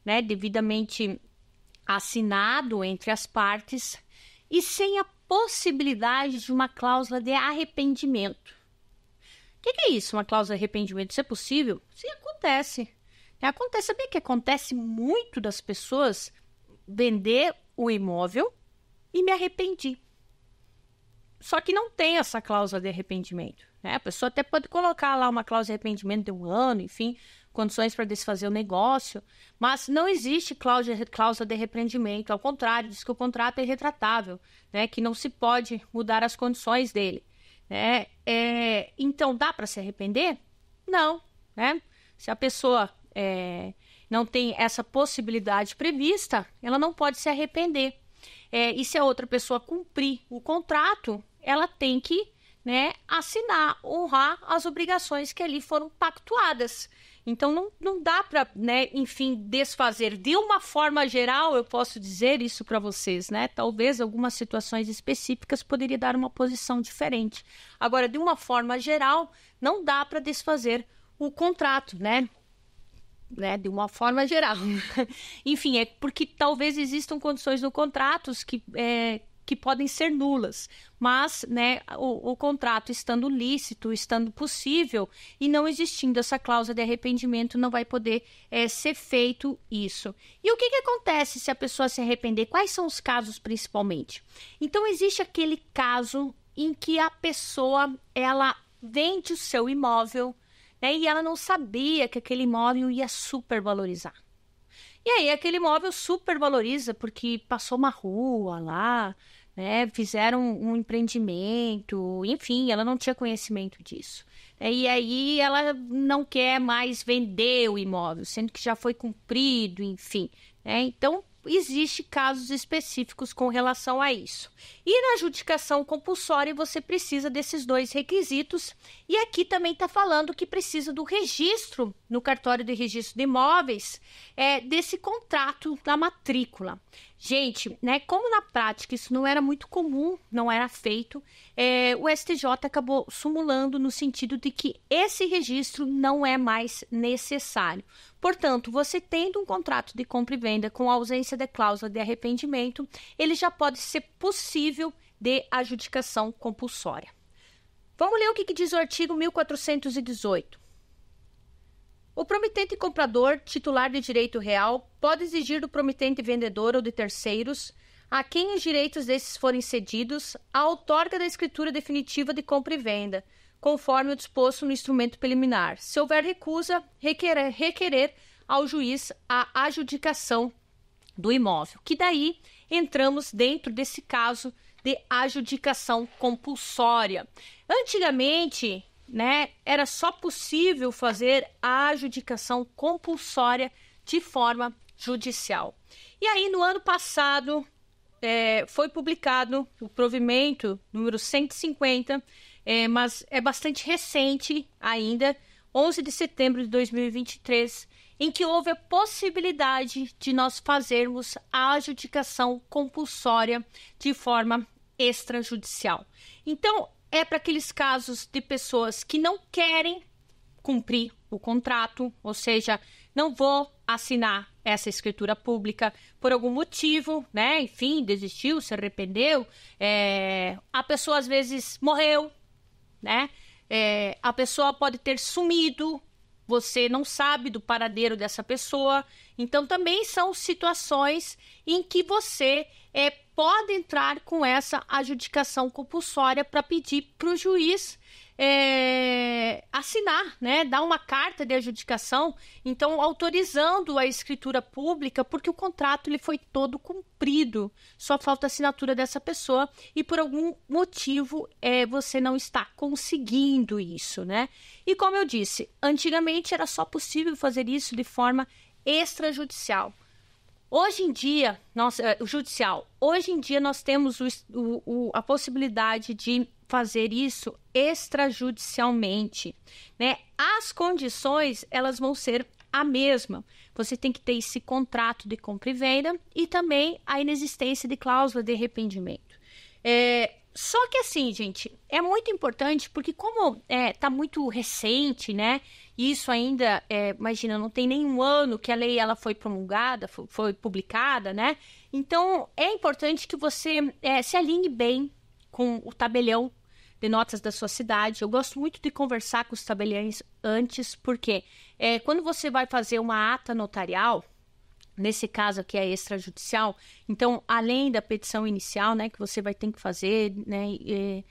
né, devidamente assinado entre as partes e sem a possibilidade de uma cláusula de arrependimento. O que é isso, uma cláusula de arrependimento? Isso é possível? Sim, acontece. Sabia que acontece muito das pessoas vender o imóvel e me arrependi. Só que não tem essa cláusula de arrependimento, né? A pessoa até pode colocar lá uma cláusula de arrependimento de 1 ano, enfim, condições para desfazer o negócio, mas não existe cláusula de arrependimento. Ao contrário, diz que o contrato é irretratável, né? Que não se pode mudar as condições dele, né? Então, dá para se arrepender? Não, né? Se a pessoa não tem essa possibilidade prevista, ela não pode se arrepender. E se a outra pessoa cumprir o contrato, ela tem que, né, assinar, honrar as obrigações que ali foram pactuadas. Então, não dá para, né, enfim, desfazer. De uma forma geral, eu posso dizer isso para vocês, né? Talvez algumas situações específicas poderia dar uma posição diferente. Agora, de uma forma geral, não dá para desfazer o contrato, né? De uma forma geral. Enfim, é porque talvez existam condições no contrato que podem ser nulas, mas, né, o contrato estando lícito, estando possível e não existindo essa cláusula de arrependimento, não vai poder ser feito isso. E o que acontece se a pessoa se arrepender? Quais são os casos principalmente? Então, existe aquele caso em que a pessoa, ela vende o seu imóvel, né, e ela não sabia que aquele imóvel ia supervalorizar. E aí, aquele imóvel supervaloriza porque passou uma rua lá, né, fizeram um empreendimento, enfim, ela não tinha conhecimento disso. E aí, ela não quer mais vender o imóvel, sendo que já foi cumprido, enfim. Então, existem casos específicos com relação a isso. E na adjudicação compulsória, você precisa desses 2 requisitos. E aqui também está falando que precisa do registro no cartório de registro de imóveis, desse contrato da matrícula. Gente, né, como na prática isso não era muito comum, não era feito, o STJ acabou sumulando no sentido de que esse registro não é mais necessário. Portanto, você tendo um contrato de compra e venda com ausência de cláusula de arrependimento, ele já pode ser possível de adjudicação compulsória. Vamos ler o que diz o artigo 1418. O promitente comprador, titular de direito real, pode exigir do promitente vendedor ou de terceiros, a quem os direitos desses forem cedidos, a outorga da escritura definitiva de compra e venda, conforme o disposto no instrumento preliminar. Se houver recusa, requerer ao juiz a adjudicação do imóvel. Que daí entramos dentro desse caso de adjudicação compulsória. Antigamente, né, era só possível fazer a adjudicação compulsória de forma judicial. E aí, no ano passado, foi publicado o provimento número 150, mas é bastante recente ainda, 11 de setembro de 2023, em que houve a possibilidade de nós fazermos a adjudicação compulsória de forma extrajudicial. Então, é para aqueles casos de pessoas que não querem cumprir o contrato, ou seja, não vou assinar essa escritura pública por algum motivo, né? Enfim, desistiu, se arrependeu, a pessoa às vezes morreu, né? A pessoa pode ter sumido, você não sabe do paradeiro dessa pessoa. Então, também são situações em que você pode entrar com essa adjudicação compulsória para pedir para o juiz assinar, né? Dar uma carta de adjudicação, então autorizando a escritura pública, porque o contrato ele foi todo cumprido, só falta a assinatura dessa pessoa e por algum motivo você não está conseguindo isso, né? E como eu disse, antigamente era só possível fazer isso de forma extrajudicial. Hoje em dia, hoje em dia nós temos a possibilidade de fazer isso extrajudicialmente, né? As condições, elas vão ser a mesma. Você tem que ter esse contrato de compra e venda e também a inexistência de cláusula de arrependimento. Só que assim, gente, é muito importante porque como está muito recente, né? Isso ainda, imagina, não tem nenhum ano que a lei ela foi promulgada, foi publicada, né? Então, é importante que você se alinhe bem com o tabelião de notas da sua cidade. Eu gosto muito de conversar com os tabeliães antes, porque quando você vai fazer uma ata notarial, nesse caso aqui é extrajudicial, então, além da petição inicial, né, que você vai ter que fazer, né,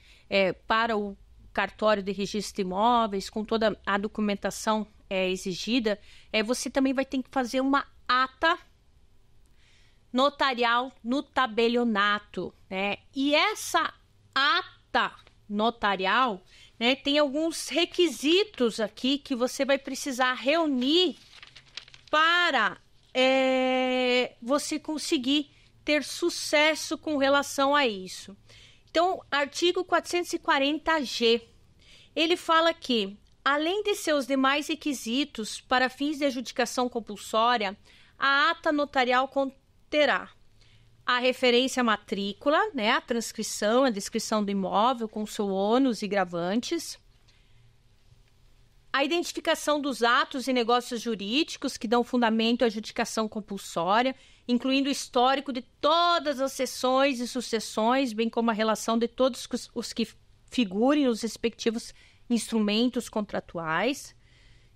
para o cartório de registro de imóveis, com toda a documentação exigida, você também vai ter que fazer uma ata notarial no tabelionato, né? E essa ata notarial, né, tem alguns requisitos aqui que você vai precisar reunir para você conseguir ter sucesso com relação a isso. Então, artigo 440-G, ele fala que, além de seus demais requisitos para fins de adjudicação compulsória, a ata notarial conterá a referência à matrícula, né, a transcrição, a descrição do imóvel com seu ônus e gravantes, a identificação dos atos e negócios jurídicos que dão fundamento à adjudicação compulsória, incluindo o histórico de todas as sessões e sucessões, bem como a relação de todos os que figurem nos respectivos instrumentos contratuais.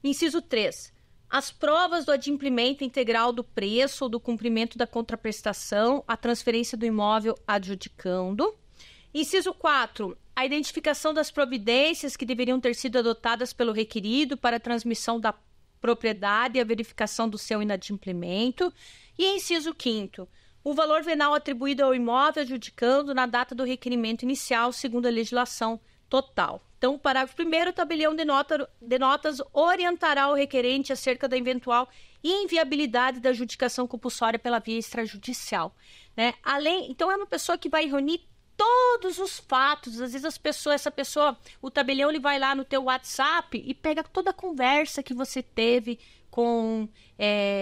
Inciso 3. As provas do adimplemento integral do preço ou do cumprimento da contraprestação, a transferência do imóvel adjudicando. Inciso 4. A identificação das providências que deveriam ter sido adotadas pelo requerido para a transmissão da propriedade e a verificação do seu inadimplemento. E inciso 5º. O valor venal atribuído ao imóvel adjudicando na data do requerimento inicial, segundo a legislação total. Então, o parágrafo 1º, o tabelião de notas orientará o requerente acerca da eventual inviabilidade da adjudicação compulsória pela via extrajudicial, né? Então, é uma pessoa que vai reunir todos os fatos. Às vezes o tabelião, ele vai lá no teu WhatsApp e pega toda a conversa que você teve com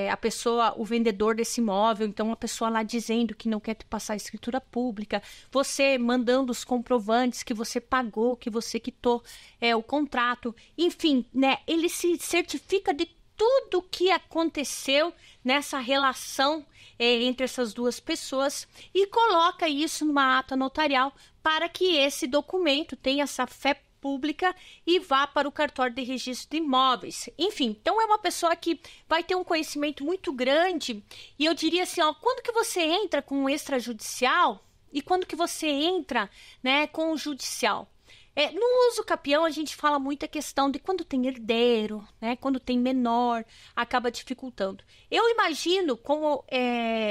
a pessoa, o vendedor desse imóvel, então a pessoa lá dizendo que não quer te passar a escritura pública, você mandando os comprovantes que você pagou, que você quitou o contrato, enfim, né? Ele se certifica de tudo o que aconteceu nessa relação entre essas duas pessoas e coloca isso numa ata notarial para que esse documento tenha essa fé pública e vá para o cartório de registro de imóveis. Enfim, então é uma pessoa que vai ter um conhecimento muito grande e eu diria assim, quando que você entra com o extrajudicial e quando que você entra, né, com o judicial? No uso capião, a gente fala muito a questão de quando tem herdeiro, né, quando tem menor, acaba dificultando. Eu imagino como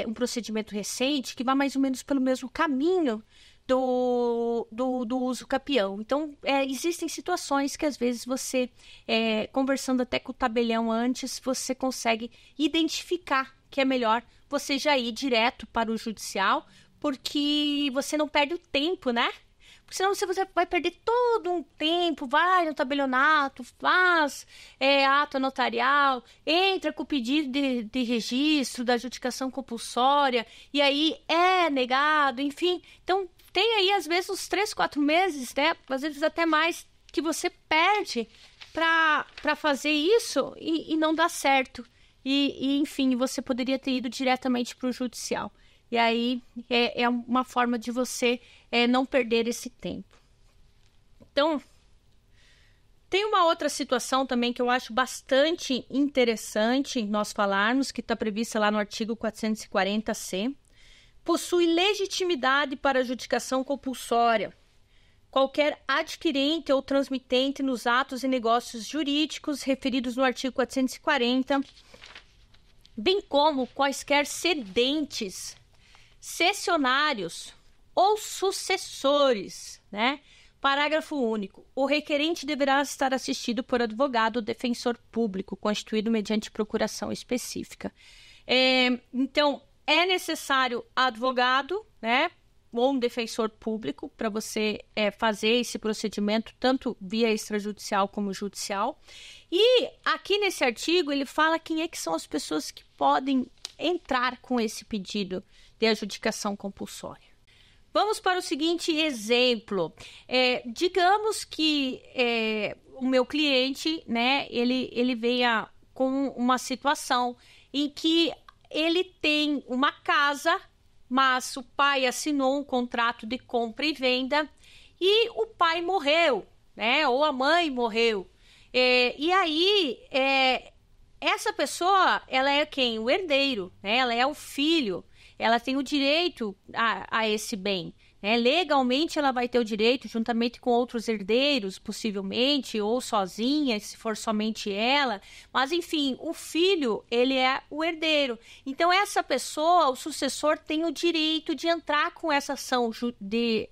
um procedimento recente que vai mais ou menos pelo mesmo caminho do uso capião. Então, existem situações que às vezes você, conversando até com o tabelião antes, você consegue identificar que é melhor você já ir direto para o judicial, porque você não perde o tempo, né? Porque senão você vai perder todo um tempo, vai no tabelionato, faz ato notarial, entra com o pedido de registro da adjudicação compulsória, e aí é negado, enfim. Então, tem aí, às vezes, uns 3, 4 meses, né? Às vezes até mais, que você perde para fazer isso e não dá certo. Enfim, você poderia ter ido diretamente para o judicial. E aí é uma forma de você não perder esse tempo. Então, tem uma outra situação também que eu acho bastante interessante nós falarmos, que está prevista lá no artigo 440-C. Possui legitimidade para adjudicação compulsória qualquer adquirente ou transmitente nos atos e negócios jurídicos referidos no artigo 440, bem como quaisquer cedentes, cessionários ou sucessores, né? Parágrafo único. O requerente deverá estar assistido por advogado ou defensor público, constituído mediante procuração específica. Então, é necessário advogado, né, ou um defensor público para você fazer esse procedimento, tanto via extrajudicial como judicial. E aqui nesse artigo ele fala quem é que são as pessoas que podem entrar com esse pedido de adjudicação compulsória. Vamos para o seguinte exemplo. Digamos que o meu cliente, né, ele venha com uma situação em que ele tem uma casa, mas o pai assinou um contrato de compra e venda e o pai morreu, né? Ou a mãe morreu. E aí, essa pessoa, ela é quem? O herdeiro, né? Ela é o filho, ela tem o direito a esse bem. Legalmente, ela vai ter o direito, juntamente com outros herdeiros, possivelmente, ou sozinha, se for somente ela. Mas, enfim, o filho, ele é o herdeiro. Então, essa pessoa, o sucessor, tem o direito de entrar com essa ação de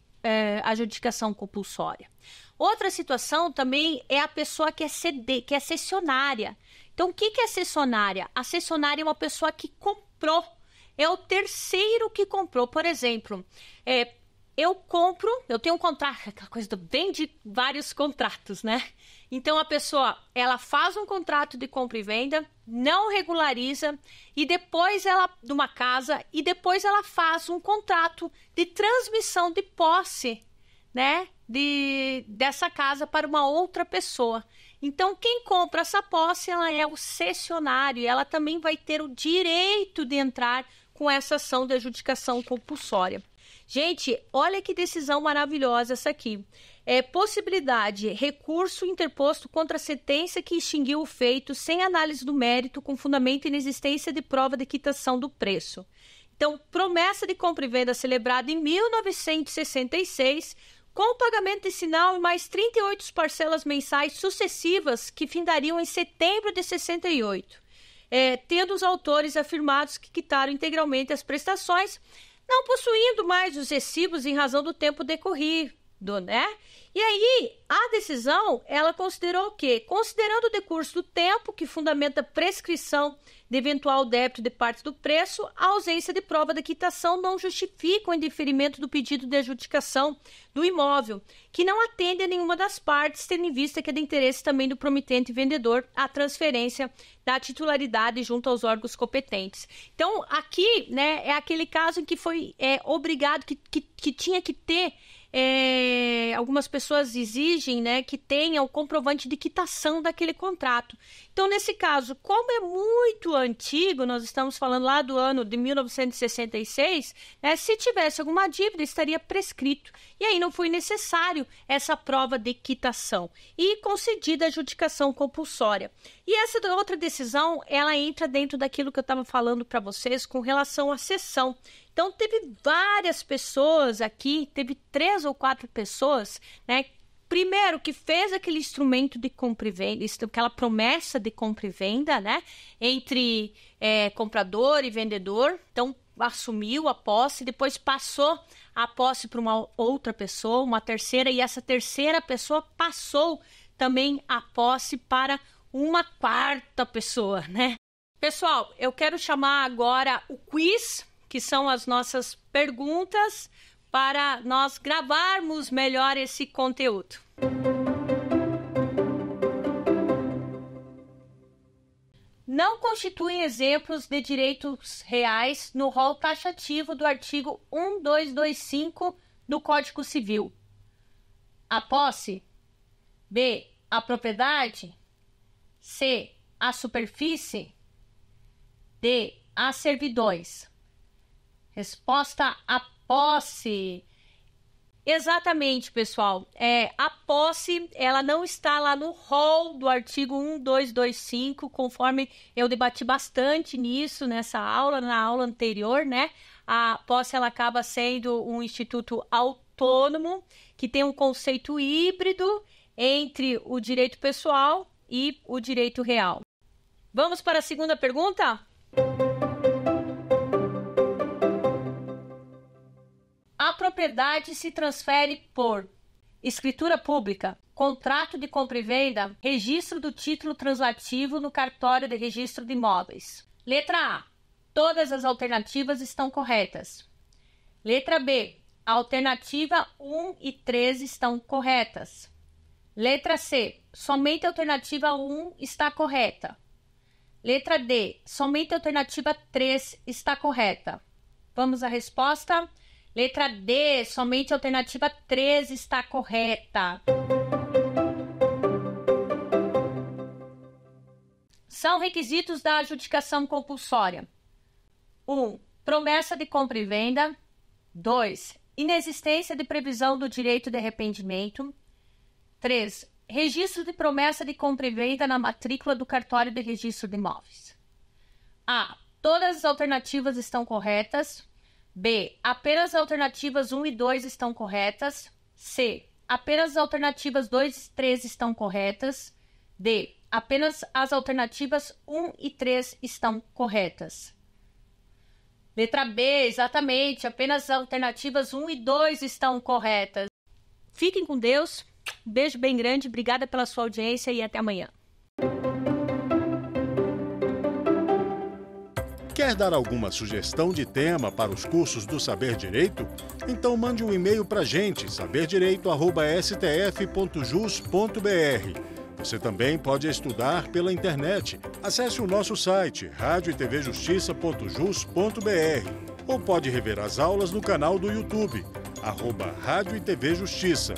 adjudicação compulsória. Outra situação também é a pessoa que é cessionária. Então, o que é cessionária? A cessionária é uma pessoa que comprou. É o terceiro que comprou. Por exemplo, eu tenho um contrato, aquela coisa bem de vários contratos, né? Então, a pessoa, ela faz um contrato de compra e venda, não regulariza, e depois de uma casa, e depois ela faz um contrato de transmissão de posse, né? Dessa casa para uma outra pessoa. Então, quem compra essa posse, ela é o cessionário, e ela também vai ter o direito de entrar com essa ação de adjudicação compulsória. Gente, olha que decisão maravilhosa essa aqui. Possibilidade, recurso interposto contra a sentença que extinguiu o feito sem análise do mérito com fundamento em inexistência de prova de quitação do preço. Então, promessa de compra e venda celebrada em 1966, com pagamento de sinal e mais 38 parcelas mensais sucessivas que findariam em setembro de 68. Tendo os autores afirmados que quitaram integralmente as prestações, não possuindo mais os recibos em razão do tempo decorrido, né? E aí, a decisão, ela considerou o quê? Considerando o decurso do tempo, que fundamenta a prescrição de eventual débito de parte do preço, a ausência de prova da quitação não justifica o indeferimento do pedido de adjudicação do imóvel, que não atende a nenhuma das partes, tendo em vista que é de interesse também do promitente e vendedor a transferência da titularidade junto aos órgãos competentes. Então, aqui, né, é aquele caso em que foi obrigado, que tinha que ter. Algumas pessoas exigem, né, que tenha o comprovante de quitação daquele contrato. Então, nesse caso, como é muito antigo, nós estamos falando lá do ano de 1966, né, se tivesse alguma dívida, estaria prescrito. E aí não foi necessário essa prova de quitação e concedida a adjudicação compulsória. E essa outra decisão, ela entra dentro daquilo que eu estava falando para vocês com relação à cessão. Então, teve várias pessoas aqui, teve 3 ou 4 pessoas, né? Primeiro, que fez aquele instrumento de compra e venda, aquela promessa de compra e venda, né? Entre comprador e vendedor. Então, assumiu a posse, depois passou a posse para uma outra pessoa, uma terceira, e essa terceira pessoa passou também a posse para uma quarta pessoa, né? Pessoal, eu quero chamar agora o quiz, que são as nossas perguntas, para nós gravarmos melhor esse conteúdo. Não constituem exemplos de direitos reais no rol taxativo do artigo 1225 do Código Civil. A posse. B. A propriedade. C. A superfície. D. As servidões. Resposta: a posse. Exatamente, pessoal. A posse, ela não está lá no rol do artigo 1225, conforme eu debati bastante nisso nessa aula, na aula anterior, né? A posse, ela acaba sendo um instituto autônomo, que tem um conceito híbrido entre o direito pessoal e o direito real. Vamos para a segunda pergunta? A propriedade se transfere por escritura pública, contrato de compra e venda, registro do título translativo no cartório de registro de imóveis. Letra A. Todas as alternativas estão corretas. Letra B. A alternativa 1 e 3 estão corretas. Letra C. Somente a alternativa 1 está correta. Letra D. Somente a alternativa 3 está correta. Vamos à resposta? Letra D, somente a alternativa 3 está correta. São requisitos da adjudicação compulsória. 1. Promessa de compra e venda. 2. inexistência de previsão do direito de arrependimento. 3. Registro de promessa de compra e venda na matrícula do cartório de registro de imóveis. A. Todas as alternativas estão corretas. B. Apenas as alternativas 1 e 2 estão corretas. C. Apenas as alternativas 2 e 3 estão corretas. D. Apenas as alternativas 1 e 3 estão corretas. Letra B, exatamente. Apenas as alternativas 1 e 2 estão corretas. Fiquem com Deus. Beijo bem grande. Obrigada pela sua audiência e até amanhã. Quer dar alguma sugestão de tema para os cursos do Saber Direito? Então mande um e-mail para a gente, saberdireito@stf.jus.br. Você também pode estudar pela internet. Acesse o nosso site radioetvjustiça.jus.br ou pode rever as aulas no canal do YouTube, @Rádio e TV Justiça.